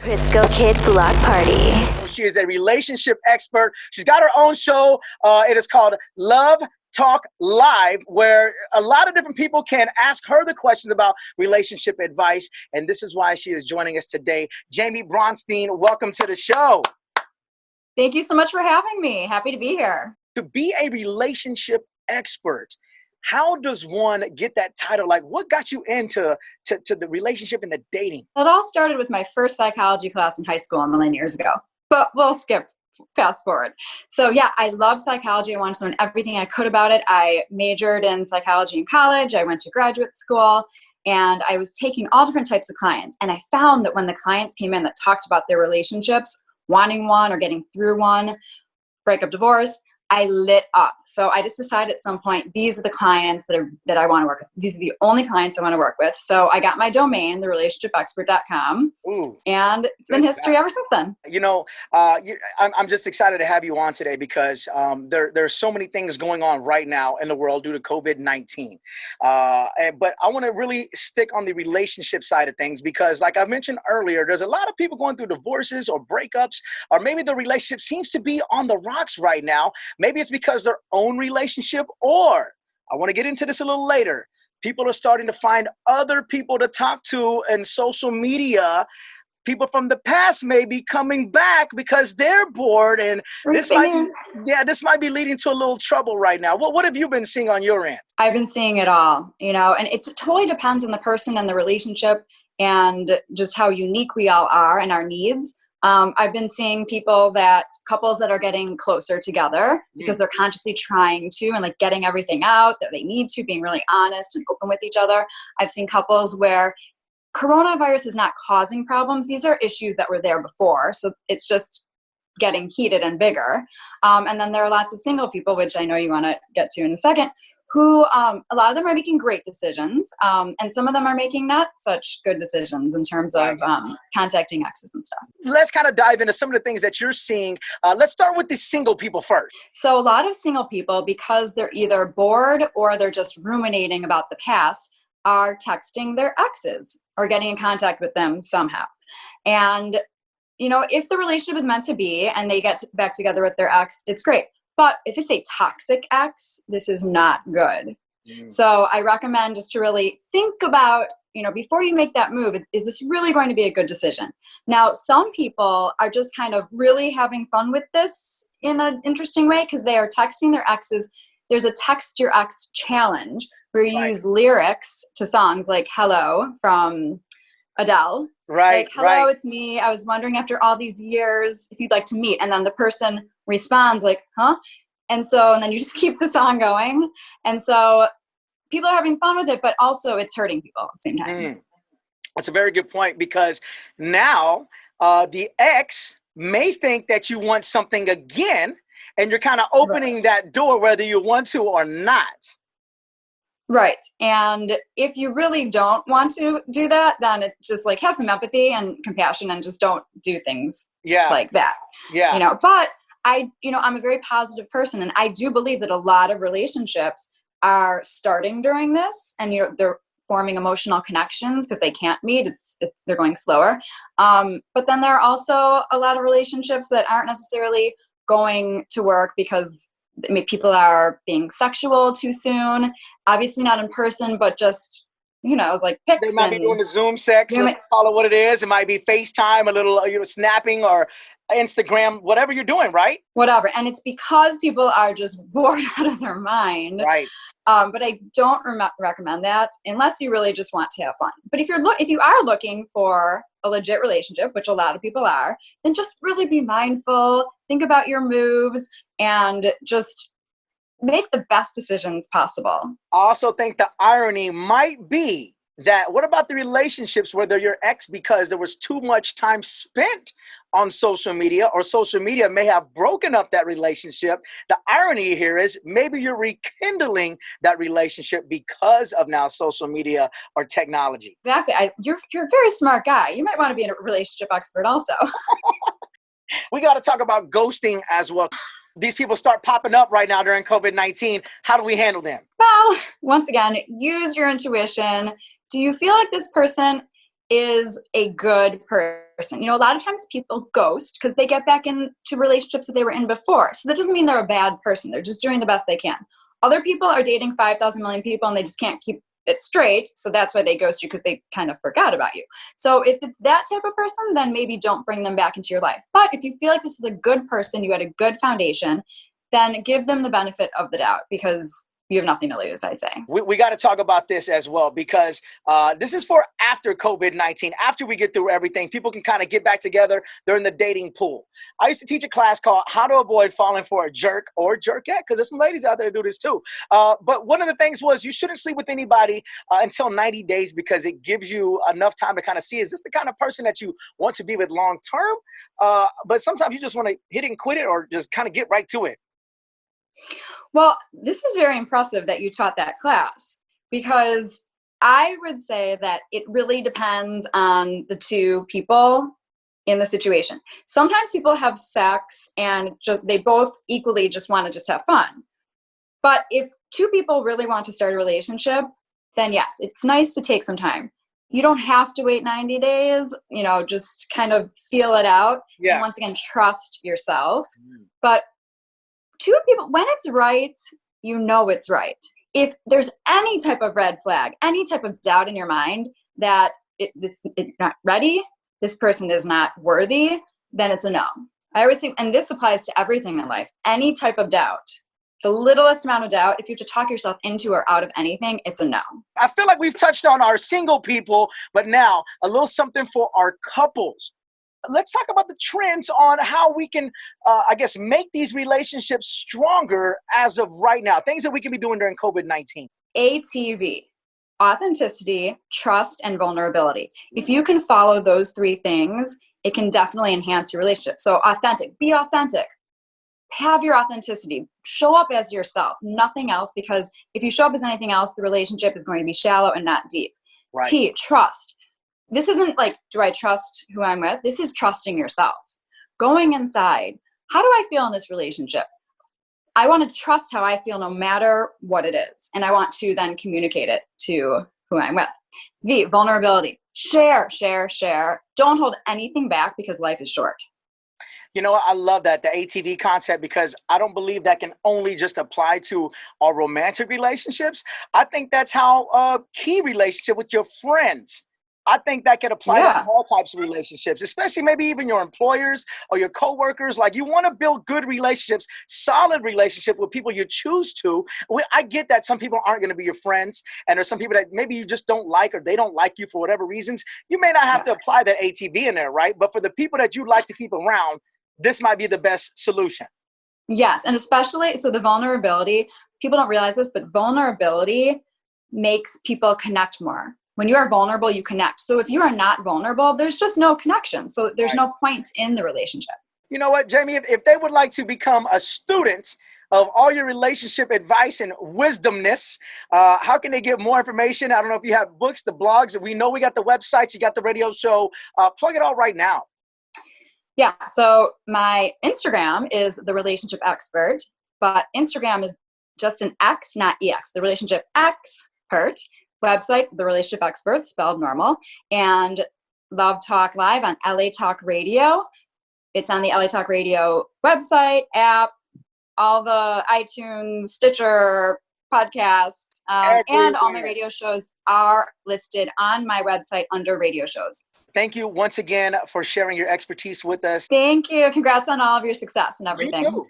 Crisco Kid Block Party. She is a relationship expert. She's got her own show. It is called Love Talk Live, where a lot of different people can ask her the questions about relationship advice. And this is why she is joining us today. Jaime Bronstein, welcome to the show. Thank you so much for having me. Happy to be here. To be a relationship expert, how does one get that title? Like, what got you into the relationship and the dating? Well, it all started with my first psychology class in high school a million years ago, but we'll fast forward. So yeah, I love psychology. I wanted to learn everything I could about it. I majored in psychology in college. I went to graduate school, and I was taking all different types of clients. And I found that when the clients came in that talked about their relationships, wanting one or getting through one, breakup, divorce, I lit up. So I just decided at some point, these are the clients that I want to work with. These are the only clients I want to work with. So I got my domain, therelationshipexpert.com, and it's been history ever since then. You know, I'm just excited to have you on today because there's so many things going on right now in the world due to COVID-19. But I want to really stick on the relationship side of things because, like I mentioned earlier, there's a lot of people going through divorces or breakups, or maybe the relationship seems to be on the rocks right now. Maybe it's because their own relationship, or I want to get into this a little later. People are starting to find other people to talk to in social media. People from the past may be coming back because they're bored, and this might be leading to a little trouble right now. What have you been seeing on your end? I've been seeing it all, and it totally depends on the person and the relationship and just how unique we all are and our needs. I've been seeing couples that are getting closer together because they're consciously trying to and like getting everything out that they need to, being really honest and open with each other. I've seen couples where coronavirus is not causing problems. These are issues that were there before. So it's just getting heated and bigger. And then there are lots of single people, which I know you want to get to in a second, who a lot of them are making great decisions, and some of them are making not such good decisions in terms of contacting exes and stuff. Let's kind of dive into some of the things that you're seeing. Let's start with the single people first. So a lot of single people, because they're either bored or they're just ruminating about the past, are texting their exes or getting in contact with them somehow. And, if the relationship is meant to be and they get back together with their ex, it's great. But if it's a toxic ex, this is not good. So I recommend just to really think about, before you make that move, is this really going to be a good decision? Now, some people are just kind of really having fun with this in an interesting way because they are texting their exes. There's a Text Your Ex challenge where you use lyrics to songs like Hello from Adele. Like, hello, it's me. I was wondering after all these years if you'd like to meet. And then the person responds like, huh? And then you just keep the song going. And so people are having fun with it, but also it's hurting people at the same time. That's a very good point because now the ex may think that you want something again, and you're kind of opening that door whether you want to or not. Right. And if you really don't want to do that, then it's just like have some empathy and compassion and just don't do things like that. But I'm a very positive person, and I do believe that a lot of relationships are starting during this, and they're forming emotional connections because they can't meet. They're going slower. But then there are also a lot of relationships that aren't necessarily going to work because people are being sexual too soon. Obviously not in person, but just, it's like pics. They might be doing the Zoom sex. Let's call it what it is. It might be FaceTime, a little, snapping or Instagram, whatever you're doing, right? Whatever. And it's because people are just bored out of their mind. Right. But I don't recommend that unless you really just want to have fun. But if you are looking for a legit relationship, which a lot of people are, then just really be mindful, think about your moves, and just make the best decisions possible. I also think the irony might be that what about the relationships where they're your ex because there was too much time spent on social media, or social media may have broken up that relationship? The irony here is maybe you're rekindling that relationship because of now social media or technology. Exactly. You're a very smart guy. You might want to be a relationship expert also. We got to talk about ghosting as well. These people start popping up right now during COVID-19. How do we handle them? Well, once again, use your intuition. Do you feel like this person is a good person. You know, a lot of times people ghost because they get back into relationships that they were in before. So that doesn't mean they're a bad person. They're just doing the best they can. Other people are dating 5,000 million people and they just can't keep it straight. So that's why they ghost you, because they kind of forgot about you. So if it's that type of person, then maybe don't bring them back into your life. But if you feel like this is a good person, you had a good foundation, then give them the benefit of the doubt, because you have nothing to lose, I'd say. We got to talk about this as well, because this is for after COVID-19. After we get through everything, people can kind of get back together. They're in the dating pool. I used to teach a class called How to Avoid Falling for a Jerk or Jerkette, because there's some ladies out there that do this too. But one of the things was you shouldn't sleep with anybody until 90 days, because it gives you enough time to kind of see, is this the kind of person that you want to be with long term? But sometimes you just want to hit it and quit it, or just kind of get right to it. Well, this is very impressive that you taught that class, because I would say that it really depends on the two people in the situation. Sometimes people have sex and they both equally just want to just have fun. But if two people really want to start a relationship, then yes, it's nice to take some time. You don't have to wait 90 days, you know, just kind of feel it out. Yeah. And once again, trust yourself. But two people, when it's right, you know it's right. If there's any type of red flag, any type of doubt in your mind that it's not ready, this person is not worthy, then it's a no. I always think, and this applies to everything in life, any type of doubt, the littlest amount of doubt, if you have to talk yourself into or out of anything, it's a no. I feel like we've touched on our single people, but now a little something for our couples. Let's talk about the trends on how we can, make these relationships stronger as of right now. Things that we can be doing during COVID-19. A.T.V, authenticity, trust, and vulnerability. If you can follow those three things, it can definitely enhance your relationship. So authentic, be authentic. Have your authenticity. Show up as yourself, nothing else, because if you show up as anything else, the relationship is going to be shallow and not deep. Right. T, trust. This isn't like, do I trust who I'm with? This is trusting yourself. Going inside, how do I feel in this relationship? I want to trust how I feel no matter what it is. And I want to then communicate it to who I'm with. V, vulnerability. Share, share, share. Don't hold anything back, because life is short. You know, I love that, the A.T.V concept, because I don't believe that can only just apply to our romantic relationships. I think that's how key relationship with your friends. I think that can apply to all types of relationships, especially maybe even your employers or your coworkers. Like, you want to build good relationships, solid relationship with people you choose to. I get that some people aren't going to be your friends, and there's some people that maybe you just don't like, or they don't like you for whatever reasons. You may not have to apply that A.T.V in there, right? But for the people that you'd like to keep around, this might be the best solution. Yes, and especially, so the vulnerability, people don't realize this, but vulnerability makes people connect more. When you are vulnerable, you connect. So if you are not vulnerable, there's just no connection. So there's no point in the relationship. You know what, Jamie, if they would like to become a student of all your relationship advice and wisdomness, how can they get more information? I don't know if you have books, the blogs. We know we got the websites, you got the radio show. Plug it all right now. Yeah, so my Instagram is The Relationship Expert, but Instagram is just an X, not EX, The Relationship Expert. Website, The Relationship Expert, spelled normal, and Love Talk Live on LA Talk Radio. It's on the LA Talk Radio website, app, all the iTunes, Stitcher, podcasts, and all my radio shows are listed on my website under radio shows. Thank you once again for sharing your expertise with us. Thank you. Congrats on all of your success and everything. You too.